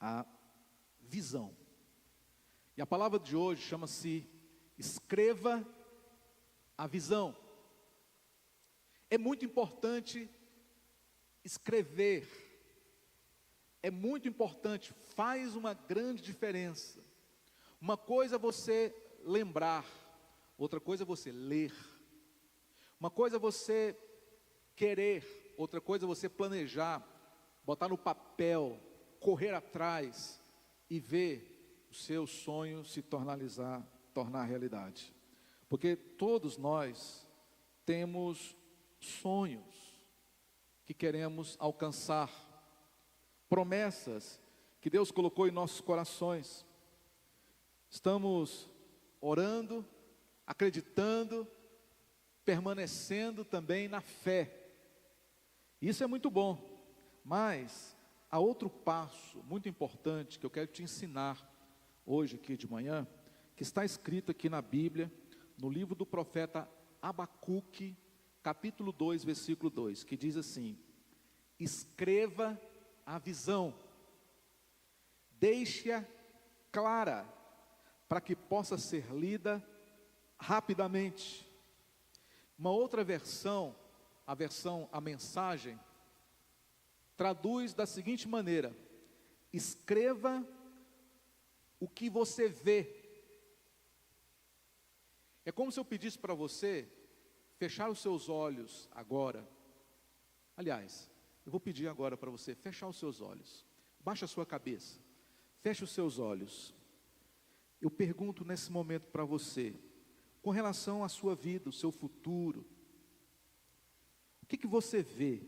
a visão. E a palavra de hoje chama-se escreva a visão. É muito importante escrever. É muito importante, faz uma grande diferença. Uma coisa é você lembrar, outra coisa é você ler. Uma coisa é você querer, outra coisa é você planejar, botar no papel, correr atrás e ver o seu sonho se tornar realidade. Porque todos nós temos sonhos que queremos alcançar, promessas que Deus colocou em nossos corações. Estamos orando, acreditando, permanecendo também na fé. Isso é muito bom, mas há outro passo muito importante que eu quero te ensinar hoje aqui de manhã, que está escrito aqui na Bíblia, no livro do profeta Abacuque, capítulo 2, versículo 2, que diz assim: escreva a visão, deixe-a clara, para que possa ser lida rapidamente. Uma outra versão, a mensagem, traduz da seguinte maneira: escreva o que você vê. É como se eu pedisse para você fechar os seus olhos agora. Aliás, eu vou pedir agora para você fechar os seus olhos. Baixa a sua cabeça, feche os seus olhos. Eu pergunto nesse momento para você, com relação à sua vida, o seu futuro, o que você vê?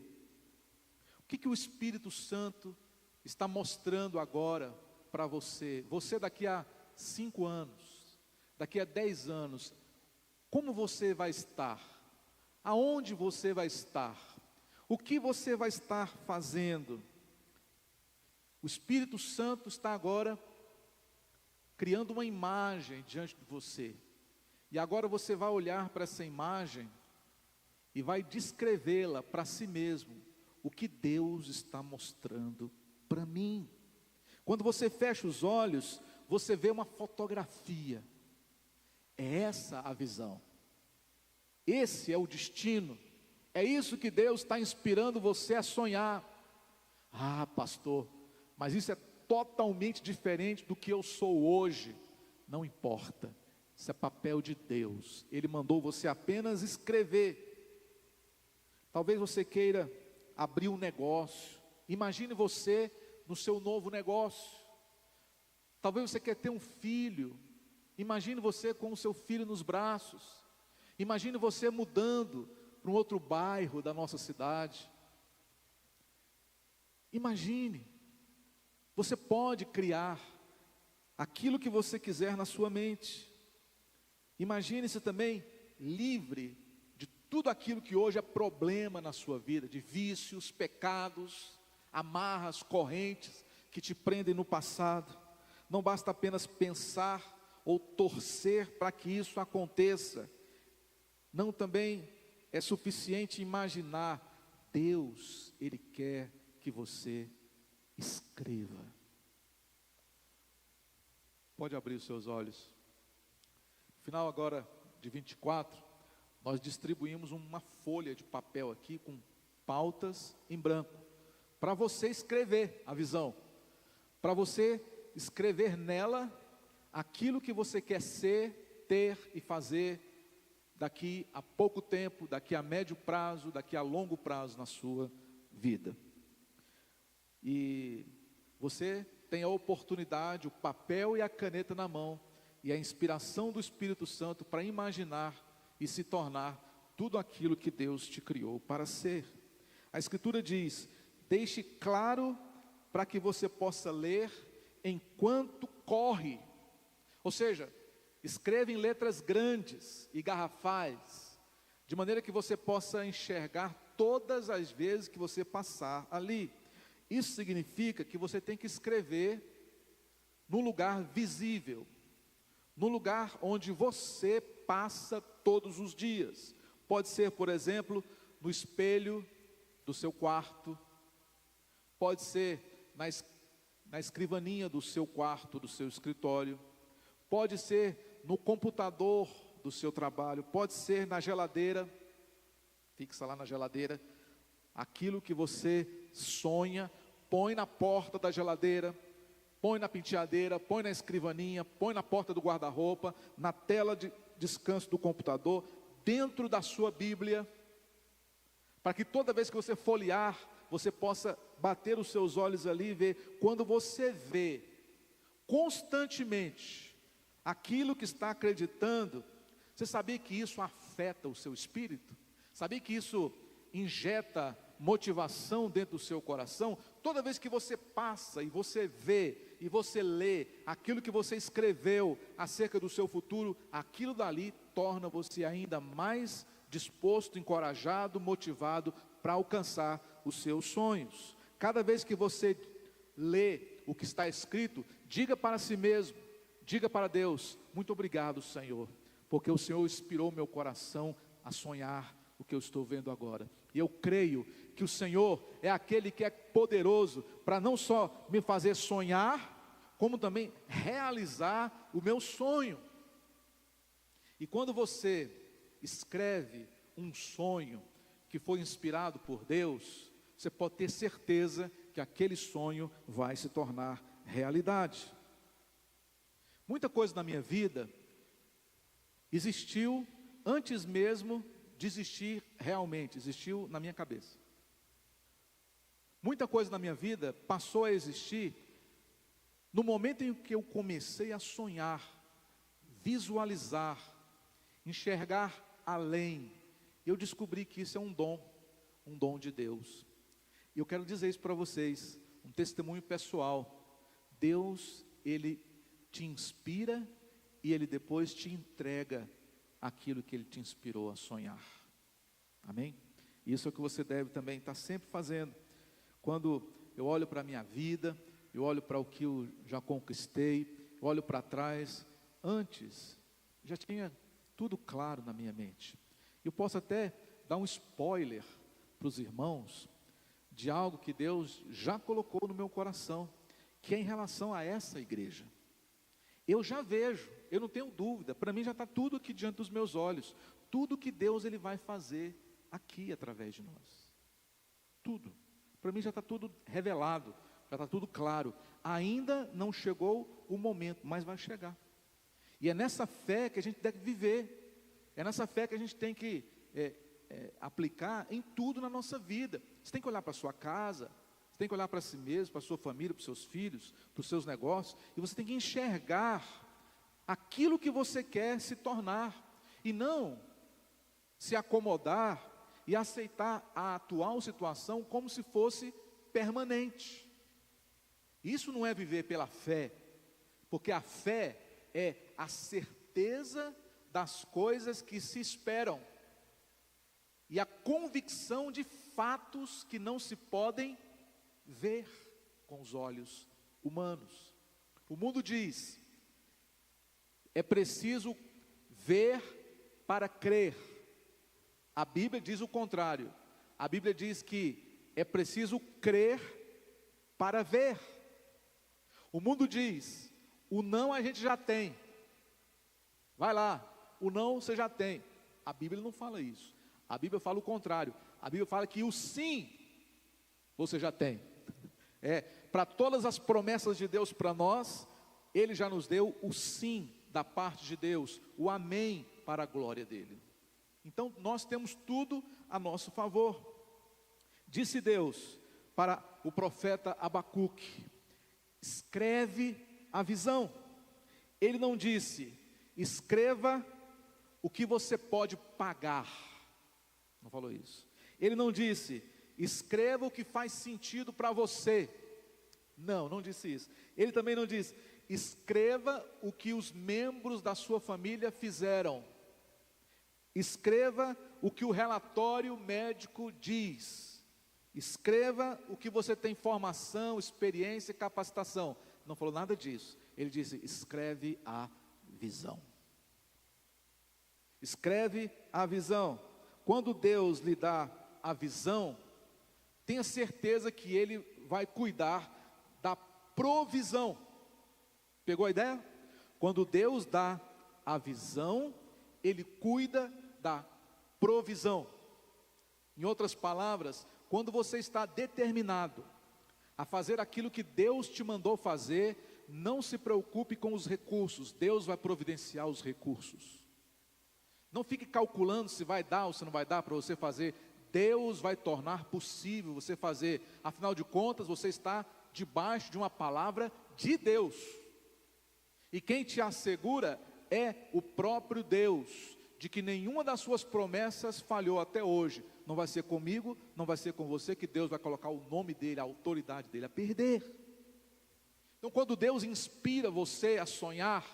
O que o Espírito Santo está mostrando agora para você? Você daqui a 5 anos, daqui a 10 anos, como você vai estar? Aonde você vai estar? O que você vai estar fazendo? O Espírito Santo está agora criando uma imagem diante de você. E agora você vai olhar para essa imagem e vai descrevê-la para si mesmo. O que Deus está mostrando para mim. Quando você fecha os olhos, você vê uma fotografia. É essa a visão. Esse é o destino. É isso que Deus está inspirando você a sonhar. Ah, pastor, mas isso é totalmente diferente do que eu sou hoje. Não importa. Isso é papel de Deus. Ele mandou você apenas escrever. Talvez você queira abrir um negócio. Imagine você no seu novo negócio. Talvez você queira ter um filho. Imagine você com o seu filho nos braços. Imagine você mudando para um outro bairro da nossa cidade. Imagine. Você pode criar aquilo que você quiser na sua mente. Imagine-se também livre de tudo aquilo que hoje é problema na sua vida, de vícios, pecados, amarras, correntes que te prendem no passado. Não basta apenas pensar ou torcer para que isso aconteça. Não também é suficiente imaginar. Deus, Ele quer que você escreva. Pode abrir os seus olhos. No final agora de 24, nós distribuímos uma folha de papel aqui com pautas em branco, para você escrever a visão, para você escrever nela aquilo que você quer ser, ter e fazer daqui a pouco tempo, daqui a médio prazo, daqui a longo prazo na sua vida. E você tem a oportunidade, o papel e a caneta na mão, e a inspiração do Espírito Santo para imaginar e se tornar tudo aquilo que Deus te criou para ser. A Escritura diz: deixe claro para que você possa ler enquanto corre. Ou seja, escreva em letras grandes e garrafais, de maneira que você possa enxergar todas as vezes que você passar ali. Isso significa que você tem que escrever no lugar visível, no lugar onde você passa todos os dias. Pode ser, por exemplo, no espelho do seu quarto, pode ser na escrivaninha do seu quarto, do seu escritório, pode ser no computador do seu trabalho, pode ser na geladeira, fixa lá na geladeira, aquilo que você sonha, põe na porta da geladeira, põe na penteadeira, põe na escrivaninha, põe na porta do guarda-roupa, na tela de descanso do computador, dentro da sua Bíblia, para que toda vez que você folhear, você possa bater os seus olhos ali e ver. Quando você vê constantemente aquilo que está acreditando, você sabia que isso afeta o seu espírito? Sabia que isso injeta motivação dentro do seu coração? Toda vez que você passa e você vê e você lê aquilo que você escreveu acerca do seu futuro, aquilo dali torna você ainda mais disposto, encorajado, motivado para alcançar os seus sonhos. Cada vez que você lê o que está escrito, diga para si mesmo, diga para Deus: muito obrigado, Senhor, porque o Senhor inspirou meu coração a sonhar o que eu estou vendo agora. E eu creio que o Senhor é aquele que é poderoso para não só me fazer sonhar, como também realizar o meu sonho. E quando você escreve um sonho que foi inspirado por Deus, você pode ter certeza que aquele sonho vai se tornar realidade. Muita coisa na minha vida existiu antes mesmo de existir realmente, existiu na minha cabeça. Muita coisa na minha vida passou a existir no momento em que eu comecei a sonhar, visualizar, enxergar além. Eu descobri que isso é um dom de Deus. E eu quero dizer isso para vocês, um testemunho pessoal. Deus, Ele te inspira e Ele depois te entrega aquilo que Ele te inspirou a sonhar. Amém? Isso é o que você deve também estar sempre fazendo. Quando eu olho para a minha vida, eu olho para o que eu já conquistei, eu olho para trás, antes já tinha tudo claro na minha mente. Eu posso até dar um spoiler para os irmãos de algo que Deus já colocou no meu coração, que é em relação a essa igreja. Eu já vejo, eu não tenho dúvida, para mim já está tudo aqui diante dos meus olhos, tudo que Deus Ele vai fazer aqui através de nós, tudo, para mim já está tudo revelado, já está tudo claro. Ainda não chegou o momento, mas vai chegar, e é nessa fé que a gente deve viver, é nessa fé que a gente tem que aplicar em tudo na nossa vida. Você tem que olhar para a sua casa, você tem que olhar para si mesmo, para a sua família, para os seus filhos, para os seus negócios, e você tem que enxergar aquilo que você quer se tornar, e não se acomodar e aceitar a atual situação como se fosse permanente. Isso não é viver pela fé, porque a fé é a certeza das coisas que se esperam e a convicção de fatos que não se podem ver com os olhos humanos. O mundo diz: é preciso ver para crer. A Bíblia diz o contrário. A Bíblia diz que é preciso crer para ver. O mundo diz: o não a gente já tem. Vai lá, o não você já tem. A Bíblia não fala isso. A Bíblia fala o contrário. A Bíblia fala que o sim você já tem. Para todas as promessas de Deus para nós, Ele já nos deu o sim da parte de Deus, o amém para a glória dEle. Então nós temos tudo a nosso favor. Disse Deus para o profeta Abacuque: escreve a visão. Ele não disse: escreva o que você pode pagar. Não falou isso. Ele não disse: escreva o que faz sentido para você. Não disse isso. Ele também não disse: escreva o que os membros da sua família fizeram. Escreva o que o relatório médico diz. Escreva o que você tem formação, experiência e capacitação. Não falou nada disso. Ele disse: escreve a visão. Escreve a visão. Quando Deus lhe dá a visão, tenha certeza que Ele vai cuidar da provisão. Pegou a ideia? Quando Deus dá a visão, Ele cuida da provisão. Em outras palavras, quando você está determinado a fazer aquilo que Deus te mandou fazer, não se preocupe com os recursos, Deus vai providenciar os recursos. Não fique calculando se vai dar ou se não vai dar para você fazer. Deus vai tornar possível você fazer. Afinal de contas, você está debaixo de uma palavra de Deus. E quem te assegura é o próprio Deus, de que nenhuma das suas promessas falhou até hoje. Não vai ser comigo, não vai ser com você, que Deus vai colocar o nome dele, a autoridade dele a perder. Então, quando Deus inspira você a sonhar,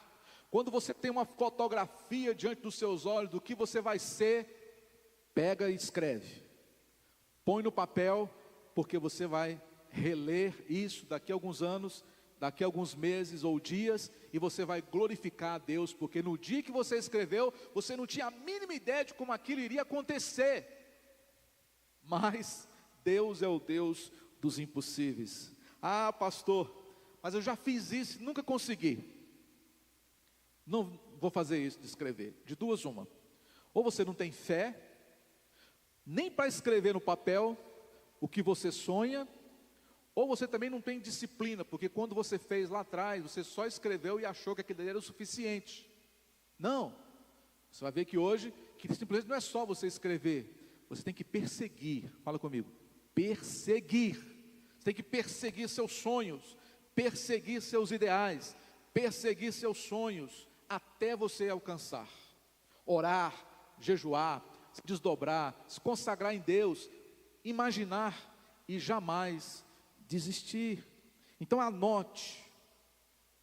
quando você tem uma fotografia diante dos seus olhos do que você vai ser, pega e escreve, põe no papel, porque você vai reler isso daqui a alguns anos, daqui a alguns meses ou dias, e você vai glorificar a Deus, porque no dia que você escreveu, você não tinha a mínima ideia de como aquilo iria acontecer, mas Deus é o Deus dos impossíveis. Ah, pastor, mas eu já fiz isso, nunca consegui. Não vou fazer isso de escrever, de duas uma, ou você não tem fé, nem para escrever no papel o que você sonha, ou você também não tem disciplina, porque quando você fez lá atrás, você só escreveu e achou que aquilo era o suficiente. Não, você vai ver que hoje, que simplesmente não é só você escrever, você tem que perseguir, fala comigo, perseguir, você tem que perseguir seus sonhos, perseguir seus ideais, perseguir seus sonhos, até você alcançar, orar, jejuar, se desdobrar, se consagrar em Deus, imaginar e jamais desistir. Então anote,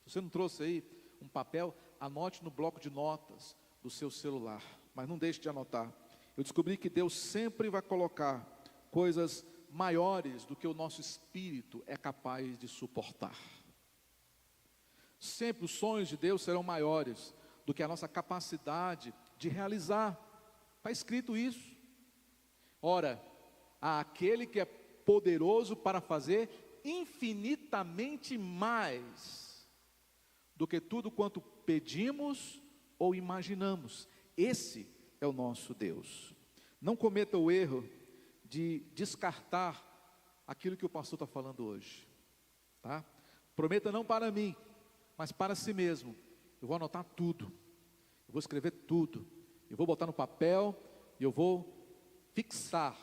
se você não trouxe aí um papel, anote no bloco de notas do seu celular, mas não deixe de anotar. Eu descobri que Deus sempre vai colocar coisas maiores do que o nosso espírito é capaz de suportar. Sempre os sonhos de Deus serão maiores do que a nossa capacidade de realizar. Está escrito isso. Ora, há aquele que é poderoso para fazer infinitamente mais do que tudo quanto pedimos ou imaginamos. Esse é o nosso Deus. Não cometa o erro de descartar aquilo que o pastor está falando hoje, tá? Prometa não para mim, mas para si mesmo. Eu vou anotar tudo, eu vou escrever tudo, eu vou botar no papel, e eu vou fixar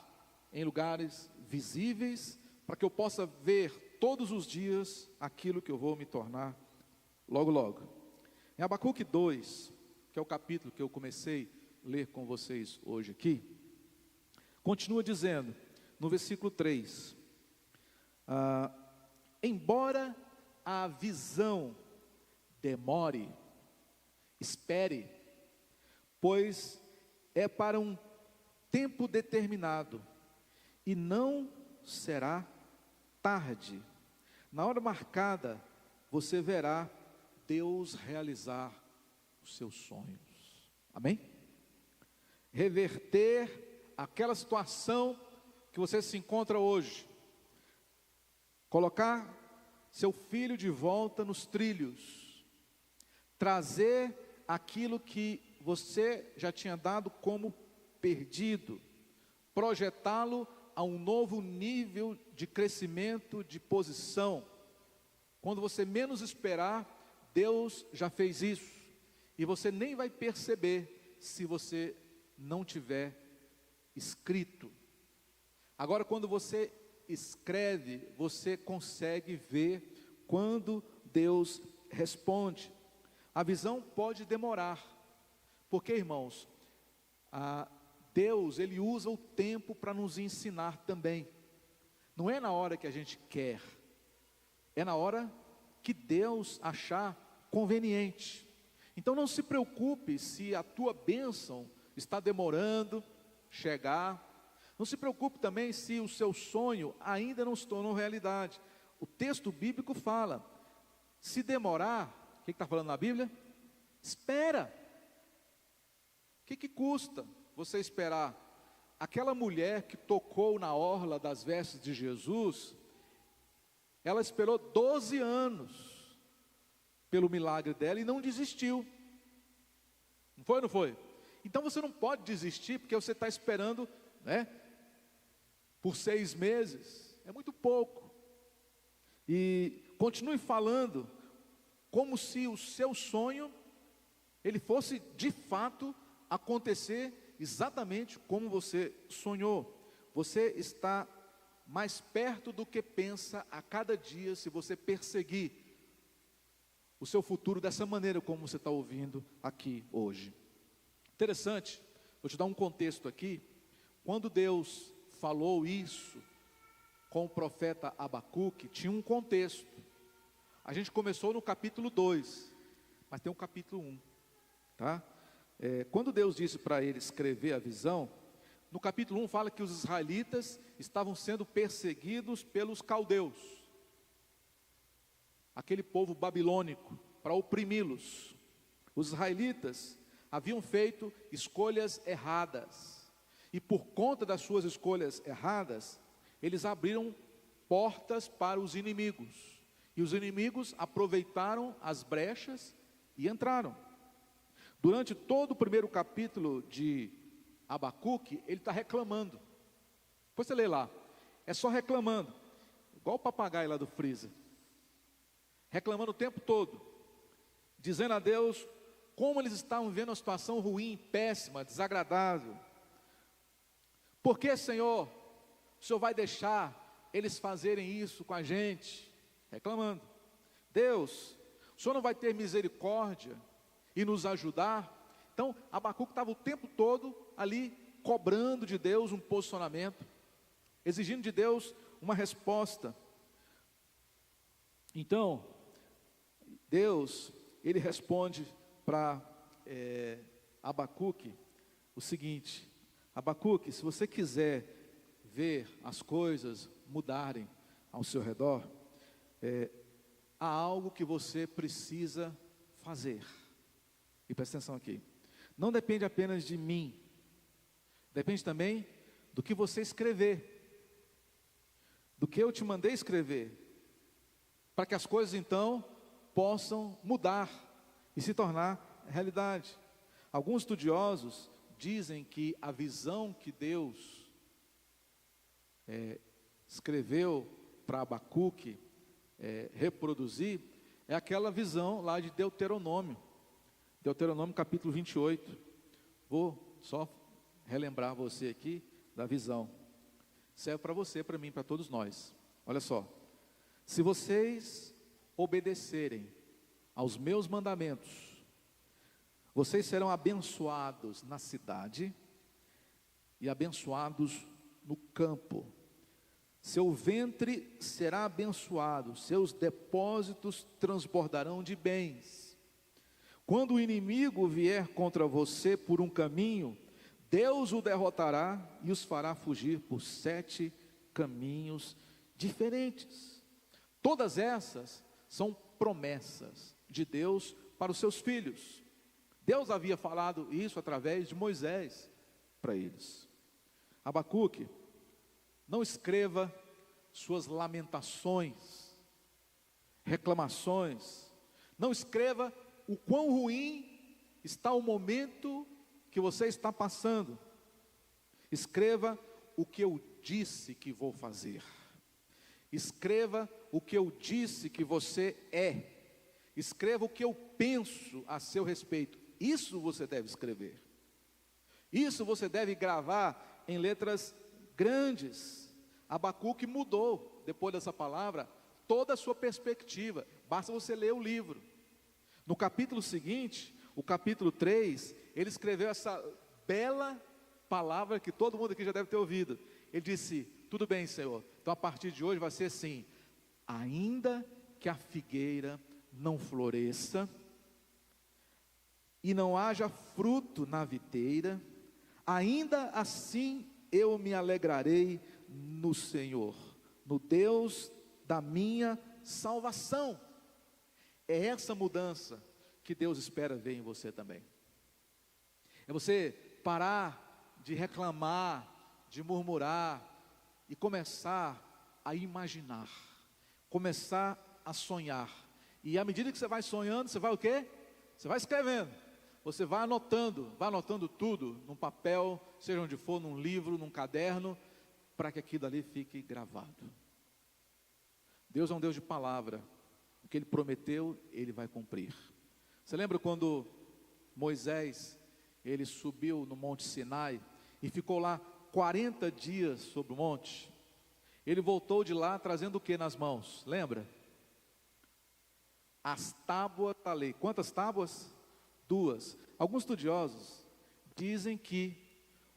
em lugares visíveis, para que eu possa ver todos os dias aquilo que eu vou me tornar logo logo. Em Abacuque 2, que é o capítulo que eu comecei a ler com vocês hoje aqui, continua dizendo, no versículo 3, embora a visão demore, espere, pois é para um tempo determinado, e não será tarde. Na hora marcada, você verá Deus realizar os seus sonhos. Amém? Reverter aquela situação que você se encontra hoje. Colocar seu filho de volta nos trilhos. Trazer aquilo que você já tinha dado como perdido. Projetá-lo a um novo nível de crescimento, de posição. Quando você menos esperar, Deus já fez isso. E você nem vai perceber se você não tiver escrito. Agora, quando você escreve, você consegue ver quando Deus responde. A visão pode demorar, porque, irmãos, Deus, Ele usa o tempo para nos ensinar também. Não é na hora que a gente quer, é na hora que Deus achar conveniente. Então não se preocupe se a tua bênção está demorando chegar. Não se preocupe também se o seu sonho ainda não se tornou realidade. O texto bíblico fala, se demorar, o que está falando na Bíblia? Espera. O que custa você esperar? Aquela mulher que tocou na orla das vestes de Jesus, Ela esperou 12 anos pelo milagre dela e não desistiu. Não foi ou não foi? Então você não pode desistir porque você está esperando, né, por 6 meses. É muito pouco. E continue falando como se o seu sonho, ele fosse de fato acontecer exatamente como você sonhou. Você está mais perto do que pensa a cada dia se você perseguir o seu futuro dessa maneira como você está ouvindo aqui hoje. Interessante, vou te dar um contexto aqui. Quando Deus falou isso com o profeta Abacuque, tinha um contexto. A gente começou no capítulo 2, mas tem um capítulo 1, tá? Quando Deus disse para ele escrever a visão, no capítulo 1 fala que os israelitas estavam sendo perseguidos pelos caldeus, aquele povo babilônico, para oprimi-los. Os israelitas haviam feito escolhas erradas, e por conta das suas escolhas erradas, eles abriram portas para os inimigos, e os inimigos aproveitaram as brechas e entraram. Durante todo o primeiro capítulo de Abacuque, ele está reclamando. Depois você lê lá, é só reclamando, igual o papagaio lá do freezer, reclamando o tempo todo, dizendo a Deus como eles estavam vendo a situação ruim, péssima, desagradável. Por que, Senhor, o Senhor vai deixar eles fazerem isso com a gente? Reclamando. Deus, o Senhor não vai ter misericórdia e nos ajudar? Então, Abacuque estava o tempo todo ali, cobrando de Deus um posicionamento, exigindo de Deus uma resposta. Então, Deus, ele responde para Abacuque o seguinte: Abacuque, se você quiser ver as coisas mudarem ao seu redor, há algo que você precisa fazer. E presta atenção aqui, não depende apenas de mim, depende também do que você escrever, do que eu te mandei escrever, para que as coisas então possam mudar e se tornar realidade. Alguns estudiosos dizem que a visão que Deus escreveu para Abacuque reproduzir é aquela visão lá de Deuteronômio capítulo 28. Vou só relembrar você aqui da visão. Serve para você, para mim, para todos nós. Olha só: se vocês obedecerem aos meus mandamentos, vocês serão abençoados na cidade e abençoados no campo. Seu ventre será abençoado, seus depósitos transbordarão de bens. Quando o inimigo vier contra você por um caminho, Deus o derrotará e os fará fugir por 7 caminhos diferentes. Todas essas são promessas de Deus para os seus filhos. Deus havia falado isso através de Moisés para eles. Abacuque, não escreva suas lamentações, reclamações, não escreva o quão ruim está o momento que você está passando. Escreva o que eu disse que vou fazer. Escreva o que eu disse que você é. Escreva o que eu penso a seu respeito. Isso você deve escrever. Isso você deve gravar em letras grandes. Abacuque mudou, depois dessa palavra, toda a sua perspectiva. Basta você ler o livro. No capítulo seguinte, o capítulo 3, ele escreveu essa bela palavra que todo mundo aqui já deve ter ouvido. Ele disse: tudo bem, Senhor, então a partir de hoje vai ser assim: ainda que a figueira não floresça e não haja fruto na videira, ainda assim eu me alegrarei no Senhor, no Deus da minha salvação. É essa mudança que Deus espera ver em você também. É você parar de reclamar, de murmurar e começar a imaginar começar a sonhar. E à medida que você vai sonhando, você vai o quê? Você vai escrevendo. Você vai anotando tudo num papel, seja onde for, num livro, num caderno, para que aquilo ali fique gravado. Deus é um Deus de palavra. O que Ele prometeu, Ele vai cumprir. Você lembra quando Moisés, ele subiu no Monte Sinai e ficou lá 40 dias sobre o monte? Ele voltou de lá trazendo o que nas mãos? Lembra? As tábuas da lei. Quantas tábuas? 2. Alguns estudiosos dizem que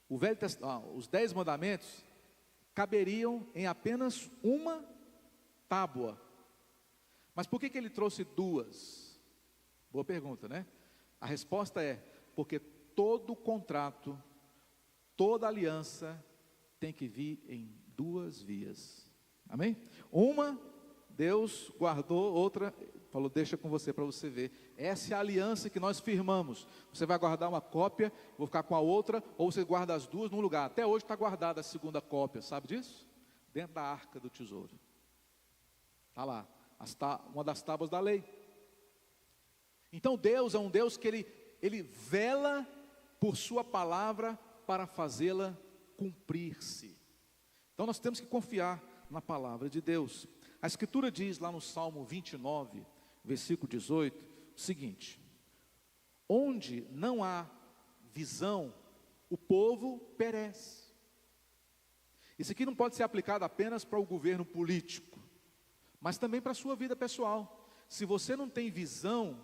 os 10 mandamentos caberiam em apenas uma tábua. Mas por que ele trouxe 2? Boa pergunta, né? A resposta é, porque todo contrato, toda aliança tem que vir em 2 vias. Amém? Uma, Deus guardou, outra, falou, deixa com você para você ver. Essa é a aliança que nós firmamos. Você vai guardar uma cópia, vou ficar com a outra, ou você guarda as 2 num lugar. Até hoje está guardada a segunda cópia, sabe disso? Dentro da arca do tesouro. Está lá, uma das tábuas da lei. Então Deus é um Deus que Ele vela por sua palavra para fazê-la cumprir-se. Então nós temos que confiar na palavra de Deus. A Escritura diz lá no Salmo 29, versículo 18, o seguinte: onde não há visão, o povo perece. Isso aqui não pode ser aplicado apenas para o governo político, mas também para a sua vida pessoal. Se você não tem visão,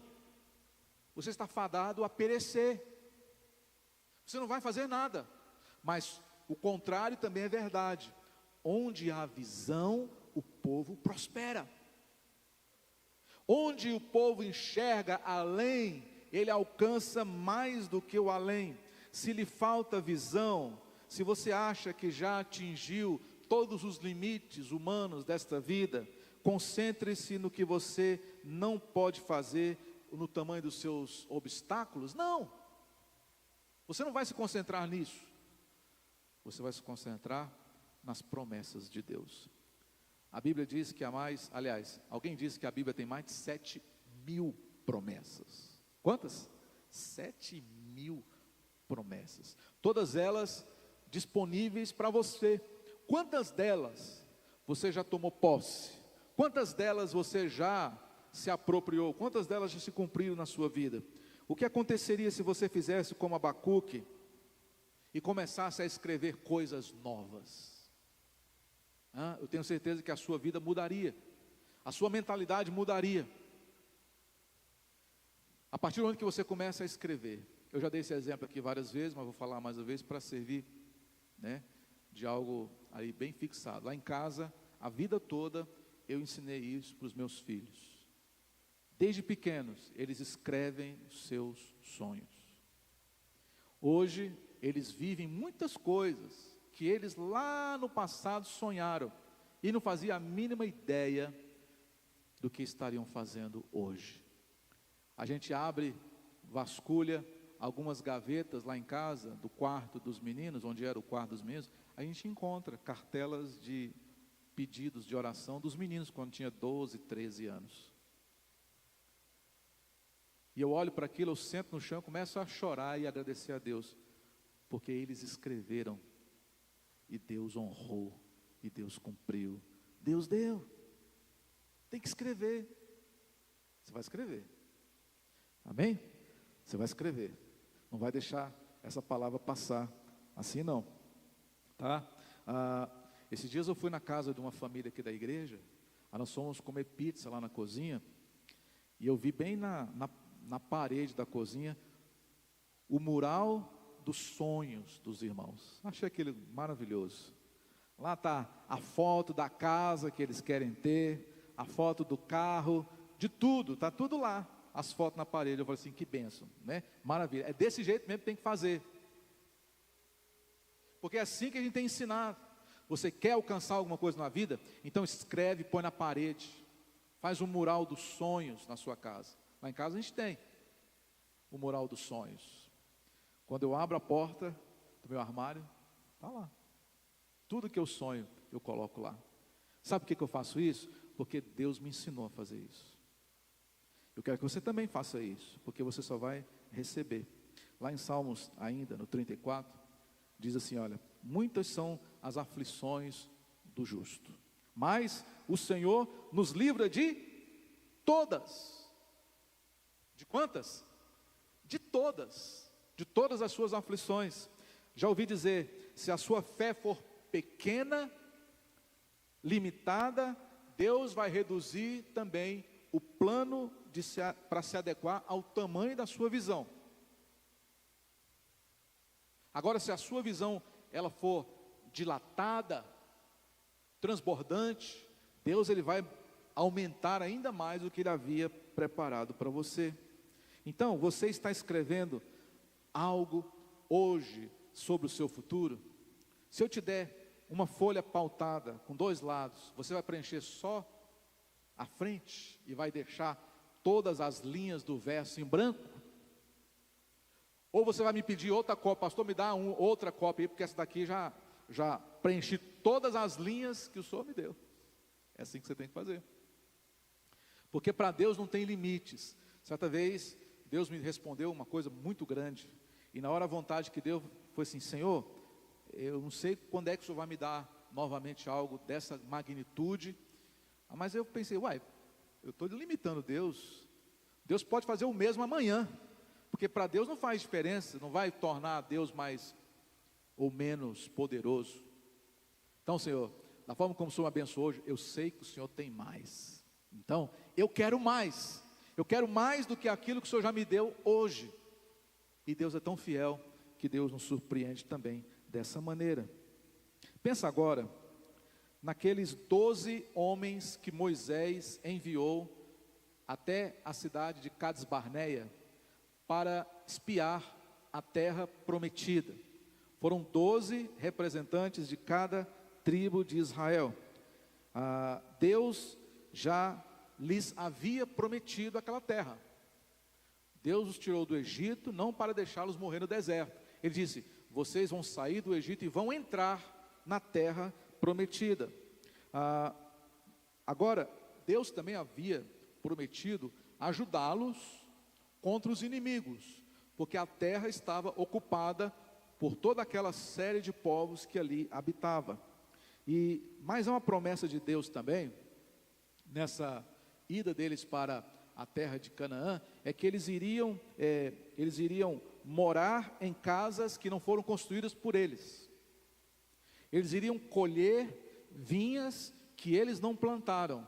você está fadado a perecer. Você não vai fazer nada. Mas o contrário também é verdade. Onde há visão, o povo prospera. Onde o povo enxerga além, ele alcança mais do que o além. Se lhe falta visão, se você acha que já atingiu todos os limites humanos desta vida, concentre-se no que você não pode fazer, no tamanho dos seus obstáculos. Não, você não vai se concentrar nisso. Você vai se concentrar nas promessas de Deus. A Bíblia diz que alguém disse que a Bíblia tem mais de 7.000 promessas. Quantas? 7.000 promessas. Todas elas disponíveis para você. Quantas delas você já tomou posse? Quantas delas você já se apropriou? Quantas delas já se cumpriram na sua vida? O que aconteceria se você fizesse como Abacuque e começasse a escrever coisas novas? Eu tenho certeza que a sua vida mudaria, a sua mentalidade mudaria. A partir do momento que você começa a escrever, eu já dei esse exemplo aqui várias vezes, mas vou falar mais uma vez para servir, de algo aí bem fixado. Lá em casa, a vida toda, eu ensinei isso para os meus filhos. Desde pequenos, eles escrevem os seus sonhos. Hoje, eles vivem muitas coisas que eles lá no passado sonharam e não faziam a mínima ideia do que estariam fazendo hoje. A gente vasculha algumas gavetas lá em casa, do quarto dos meninos, onde era o quarto dos meninos, a gente encontra cartelas de pedidos de oração dos meninos quando tinha 12, 13 anos. E eu olho para aquilo, eu sento no chão, começo a chorar e agradecer a Deus, porque eles escreveram, e Deus honrou, e Deus cumpriu. Deus deu. Tem que escrever. Você vai escrever. Amém? Você vai escrever. Não vai deixar essa palavra passar assim não. Tá? Esses dias eu fui na casa de uma família aqui da igreja. Nós fomos comer pizza lá na cozinha. E eu vi bem na parede da cozinha o mural dos sonhos dos irmãos. Achei aquele maravilhoso. Lá está a foto da casa que eles querem ter, a foto do carro, de tudo, está tudo lá, as fotos na parede. Eu falei assim, que bênção, né? Maravilha, é desse jeito mesmo que tem que fazer, porque é assim que a gente tem ensinado. Você quer alcançar alguma coisa na vida? Então escreve, põe na parede, faz um mural dos sonhos na sua casa. Lá em casa a gente tem o mural dos sonhos. Quando eu abro a porta do meu armário, está lá. Tudo que eu sonho, eu coloco lá. Sabe por que eu faço isso? porque Deus me ensinou a fazer isso. Eu quero que você também faça isso, porque você só vai receber. Lá em Salmos, ainda no 34, diz assim, olha, muitas são as aflições do justo, mas o Senhor nos livra de todas. De quantas? De todas as suas aflições. Já ouvi dizer, se a sua fé for pequena, limitada, Deus vai reduzir também o plano para se adequar ao tamanho da sua visão. Agora, se a sua visão ela for dilatada, transbordante, Deus ele vai aumentar ainda mais o que Ele havia preparado para você. Então, você está escrevendo algo hoje sobre o seu futuro? Se eu te der uma folha pautada com 2 lados, você vai preencher só a frente e vai deixar todas as linhas do verso em branco? Ou você vai me pedir outra cópia, pastor, me dá outra cópia aí, porque essa daqui já preenchi todas as linhas que o Senhor me deu. É assim que você tem que fazer. Porque para Deus não tem limites. Certa vez, Deus me respondeu uma coisa muito grande. E na hora a vontade que deu foi assim, Senhor, eu não sei quando é que o Senhor vai me dar novamente algo dessa magnitude. Mas eu pensei, eu estou limitando Deus. Deus pode fazer o mesmo amanhã. Porque para Deus não faz diferença, não vai tornar Deus mais ou menos poderoso. Então, Senhor, da forma como o Senhor me abençoou hoje, eu sei que o Senhor tem mais. Então, eu quero mais. Eu quero mais do que aquilo que o Senhor já me deu hoje. E Deus é tão fiel que Deus nos surpreende também dessa maneira. Pensa agora naqueles 12 homens que Moisés enviou até a cidade de Cades Barneia para espiar a terra prometida. Foram 12 representantes de cada tribo de Israel. Deus já lhes havia prometido aquela terra. Deus os tirou do Egito, não para deixá-los morrer no deserto. Ele disse, vocês vão sair do Egito e vão entrar na terra prometida. Agora, Deus também havia prometido ajudá-los contra os inimigos, porque a terra estava ocupada por toda aquela série de povos que ali habitava. Mas há uma promessa de Deus também, nessa ida deles para a terra de Canaã, é que eles iriam morar em casas que não foram construídas por eles. Eles iriam colher vinhas que eles não plantaram.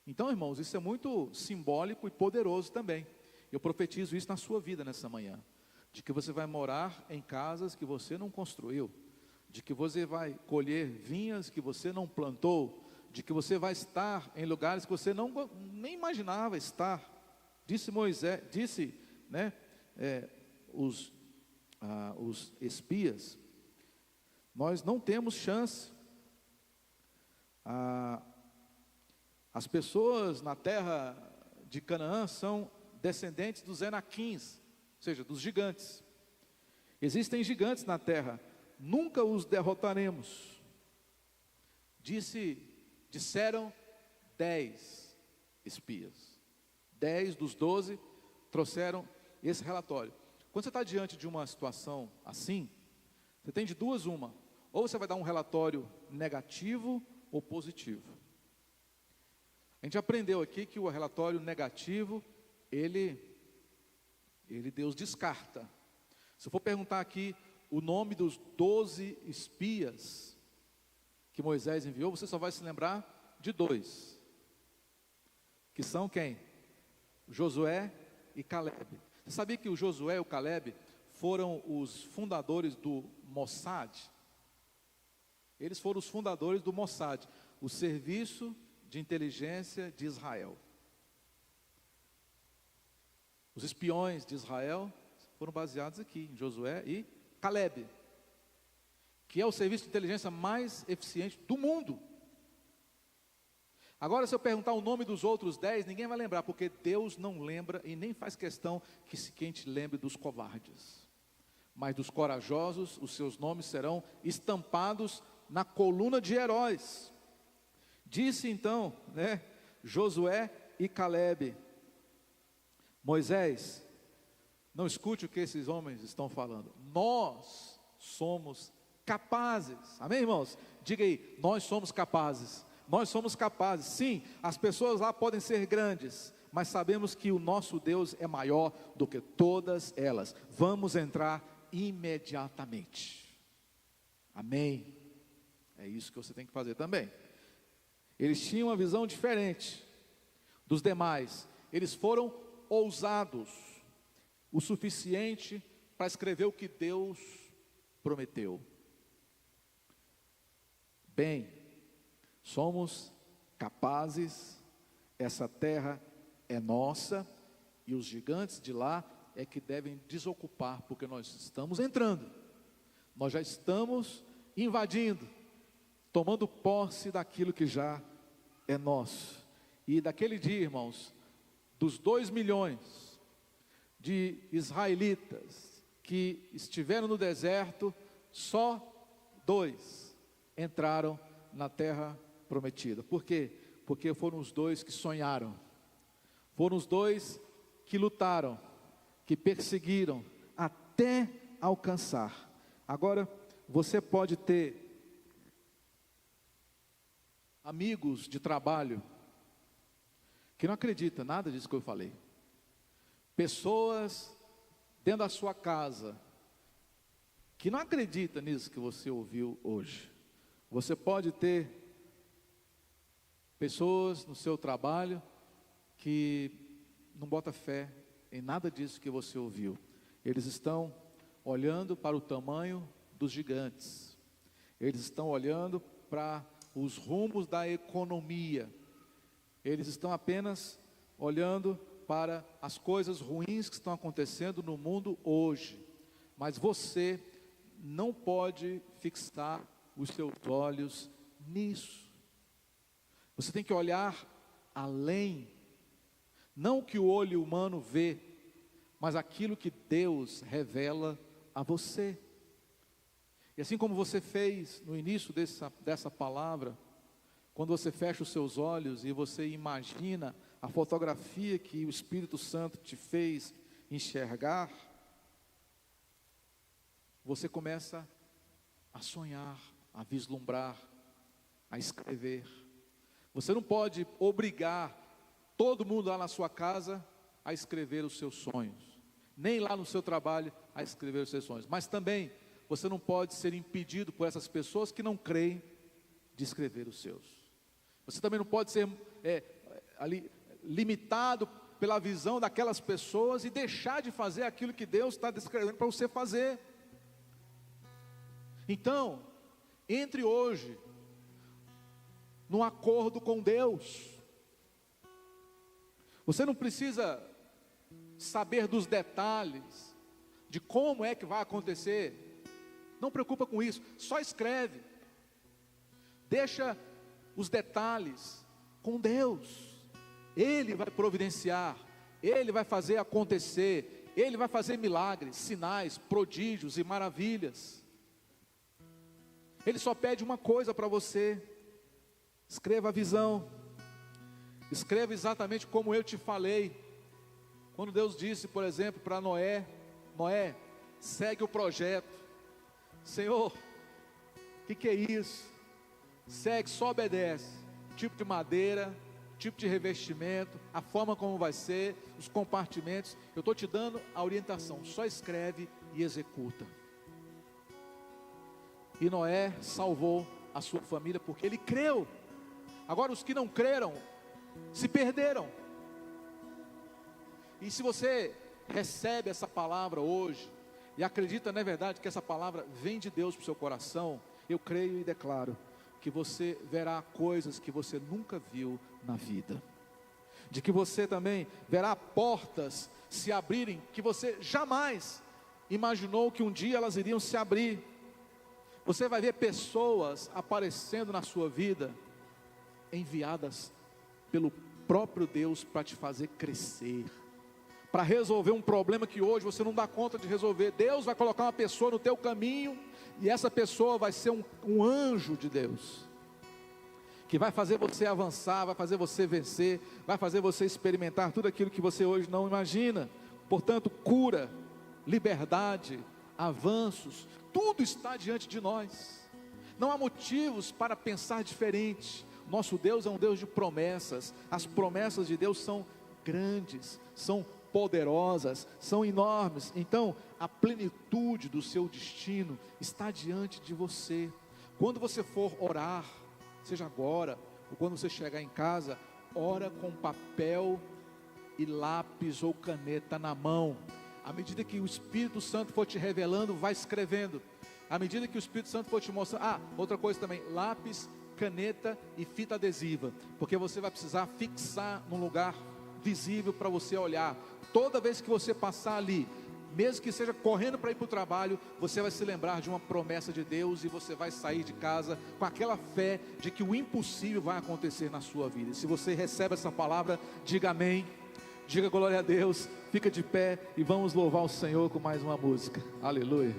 Então, irmãos, isso é muito simbólico e poderoso também. Eu profetizo isso na sua vida nessa manhã, de que você vai morar em casas que você não construiu, de que você vai colher vinhas que você não plantou, de que você vai estar em lugares que você nem imaginava estar. Disse Moisés, os espias, nós não temos chance. As pessoas na terra de Canaã são descendentes dos Enaquins, ou seja, dos gigantes. Existem gigantes na terra, nunca os derrotaremos. Disseram 10 espias. 10 dos 12 trouxeram esse relatório. Quando você está diante de uma situação assim, você tem de duas uma. Ou você vai dar um relatório negativo ou positivo. A gente aprendeu aqui que o relatório negativo, Deus descarta. Se eu for perguntar aqui o nome dos 12 espias que Moisés enviou, você só vai se lembrar de 2. Que são quem? Josué e Caleb. Você sabia que o Josué e o Caleb foram os fundadores do Mossad? Eles foram os fundadores do Mossad, o serviço de inteligência de Israel. Os espiões de Israel foram baseados aqui, em Josué e Caleb, que é o serviço de inteligência mais eficiente do mundo. Agora, se eu perguntar o nome dos outros 10, ninguém vai lembrar, porque Deus não lembra e nem faz questão que a gente lembre dos covardes. Mas dos corajosos, os seus nomes serão estampados na coluna de heróis. Disse então, Josué e Calebe: Moisés, não escute o que esses homens estão falando. Nós somos capazes. Amém, irmãos? Diga aí, nós somos capazes. Nós somos capazes. Sim, as pessoas lá podem ser grandes, mas sabemos que o nosso Deus é maior do que todas elas. Vamos entrar imediatamente. Amém? É isso que você tem que fazer também. Eles tinham uma visão diferente dos demais. Eles foram ousados o suficiente para escrever o que Deus prometeu. Bem, somos capazes, essa terra é nossa, e os gigantes de lá é que devem desocupar, porque nós estamos entrando, nós já estamos invadindo, tomando posse daquilo que já é nosso. E daquele dia, irmãos, dos 2 milhões de israelitas que estiveram no deserto, só 2 entraram na terra prometida. Por quê? Porque foram os 2 que sonharam, foram os 2 que lutaram, que perseguiram até alcançar. Agora, você pode ter amigos de trabalho que não acreditam nada disso que eu falei. Pessoas dentro da sua casa que não acreditam nisso que você ouviu hoje. Você pode ter pessoas no seu trabalho que não botam fé em nada disso que você ouviu. Eles estão olhando para o tamanho dos gigantes. Eles estão olhando para os rumos da economia. Eles estão apenas olhando para as coisas ruins que estão acontecendo no mundo hoje. Mas você não pode fixar os seus olhos nisso. Você tem que olhar além, não o que o olho humano vê, mas aquilo que Deus revela a você. E assim como você fez no início dessa palavra, quando você fecha os seus olhos e você imagina a fotografia que o Espírito Santo te fez enxergar, você começa a sonhar, a vislumbrar, a escrever. Você não pode obrigar todo mundo lá na sua casa a escrever os seus sonhos, nem lá no seu trabalho a escrever os seus sonhos, mas também você não pode ser impedido por essas pessoas que não creem de escrever os seus. Você também não pode ser limitado pela visão daquelas pessoas e deixar de fazer aquilo que Deus está descrevendo para você fazer. Então, entre hoje num acordo com Deus. Você não precisa saber dos detalhes de como é que vai acontecer. Não preocupa com isso, só escreve. Deixa os detalhes com Deus. Ele vai providenciar, Ele vai fazer acontecer, Ele vai fazer milagres, sinais, prodígios e maravilhas. Ele só pede uma coisa para você: escreva a visão, escreva exatamente como eu te falei. Quando Deus disse, por exemplo, para Noé: Noé, segue o projeto. Senhor, o que é isso? Segue, só obedece. Tipo de madeira, tipo de revestimento, a forma como vai ser, os compartimentos. Eu estou te dando a orientação, só escreve e executa. E Noé salvou a sua família porque ele creu. Agora os que não creram se perderam. E se você recebe essa palavra hoje e acredita, na verdade, que essa palavra vem de Deus para o seu coração, eu creio e declaro que você verá coisas que você nunca viu na vida, de que você também verá portas se abrirem que você jamais imaginou que um dia elas iriam se abrir. Você vai ver pessoas aparecendo na sua vida, enviadas pelo próprio Deus para te fazer crescer, para resolver um problema que hoje você não dá conta de resolver. Deus vai colocar uma pessoa no teu caminho, e essa pessoa vai ser um anjo de Deus, que vai fazer você avançar, vai fazer você vencer, vai fazer você experimentar tudo aquilo que você hoje não imagina. Portanto, cura, liberdade, avanços, tudo está diante de nós. Não há motivos para pensar diferente. Nosso Deus é um Deus de promessas. As promessas de Deus são grandes, são poderosas, são enormes. Então, a plenitude do seu destino está diante de você. Quando você for orar, seja agora ou quando você chegar em casa, ora com papel e lápis ou caneta na mão. À medida que o Espírito Santo for te revelando, vai escrevendo. À medida que o Espírito Santo for te mostrando, outra coisa também, lápis, caneta e fita adesiva, porque você vai precisar fixar num lugar visível para você olhar. Toda vez que você passar ali, mesmo que seja correndo para ir para o trabalho, você vai se lembrar de uma promessa de Deus e você vai sair de casa com aquela fé de que o impossível vai acontecer na sua vida. E se você recebe essa palavra, diga amém, diga glória a Deus, fica de pé e vamos louvar o Senhor com mais uma música. Aleluia.